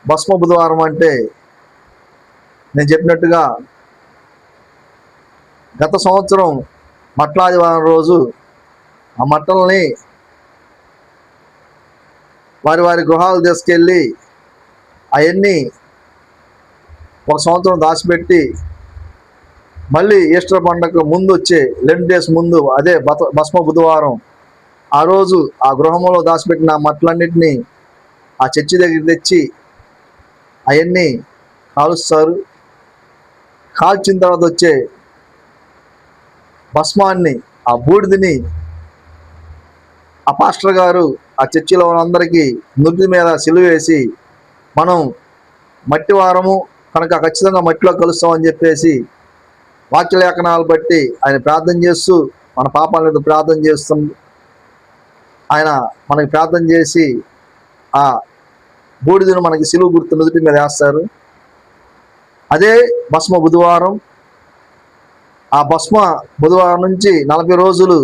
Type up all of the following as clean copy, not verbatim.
భస్మ బుధవారం అంటే నేను చెప్పినట్టుగా గత సంవత్సరం మట్లాదివారం రోజు ఆ మట్టల్ని వారి వారి గృహాలు తీసుకెళ్ళి అవన్నీ ఒక సంవత్సరం దాచిపెట్టి మళ్ళీ ఈస్టర్ పండగకు ముందు వచ్చే లెంట్ డేస్ ముందు అదే భస్మ బుధవారం ఆ రోజు ఆ గృహంలో దాచిపెట్టిన మట్టలన్నింటినీ ఆ చర్చి దగ్గర తెచ్చి అవన్నీ కాలుస్తారు. కాల్చిన తర్వాత వచ్చే భస్మాన్ని ఆ బూడిదని ఆ పాస్టర్ గారు ఆ చర్చిలో ఉన్నందరికీ నుడి మీద సిలువేసి మనం మట్టి వారము కనుక ఖచ్చితంగా మట్టిలో కలుస్తామని చెప్పేసి వాక్యలేఖనాలు బట్టి ఆయన ప్రార్థన చేస్తూ మన పాపాల మీద ప్రార్థన చేస్తుంది. ఆయన మనకి ప్రార్థన చేసి ఆ బూడిదను మనకి సిలువ గుర్తు నుదుటి మీద వేస్తారు. అదే భస్మ బుధవారం. ఆ భస్మ బుధవారం నుంచి 40 రోజులు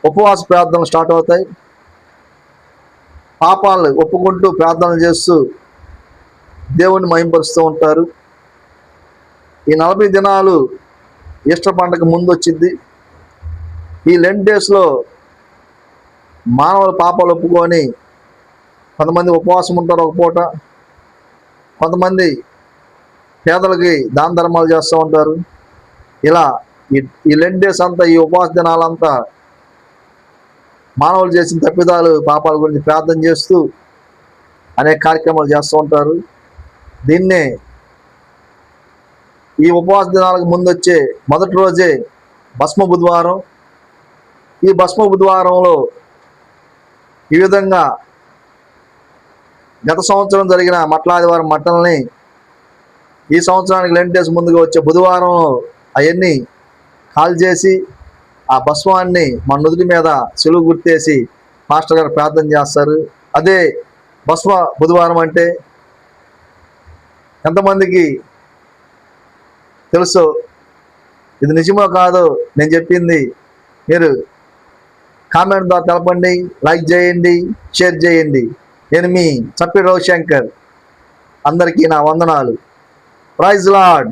ఉపవాస ప్రార్థనలు స్టార్ట్ అవుతాయి. పాపాలను ఒప్పుకుంటూ ప్రార్థనలు చేస్తూ దేవుణ్ణి మహింపరుస్తూ ఉంటారు. ఈ 40 దినాలు ఈస్టర్ పండగ ముందు వచ్చింది. ఈ లెంట్ డేస్లో మానవుల పాపాలు ఒప్పుకొని కొంతమంది ఉపవాసం ఉంటారు ఒక పూట, కొంతమంది పేదలకి దాన ధర్మాలు చేస్తూ ఉంటారు. ఇలా ఈ లెంట్ డేస్ అంతా, ఈ ఉపవాస దినాలంతా మానవులు చేసిన తప్పిదాలు పాపాల గురించి ప్రార్థన చేస్తూ అనేక కార్యక్రమాలు చేస్తూ ఉంటారు. దీన్నే ఈ ఉపవాస దినాలకు ముందు వచ్చే మొదటి రోజే భస్మ బుధవారం. ఈ భస్మ బుధవారంలో ఈ విధంగా గత సంవత్సరం జరిగిన మట్లాదివారం మట్టల్ని ఈ సంవత్సరానికి లెంట్ డేస్ ముందుగా వచ్చే బుధవారం అవన్నీ కాల్ చేసి ఆ భస్వాన్ని మన నుదుటి మీద సిలువ గుర్తేసి మాస్టర్ గారు ప్రార్థన చేస్తారు. అదే భస్మ బుధవారం అంటే ఎంతమందికి తెలుసు? ఇది నిజమో కాదో నేను చెప్పింది మీరు కామెంట్ ద్వారా తెలపండి, లైక్ చేయండి, షేర్ చేయండి. నేను మీ చప్పి రవిశంకర్. అందరికీ నా వందనాలు. Praise lord.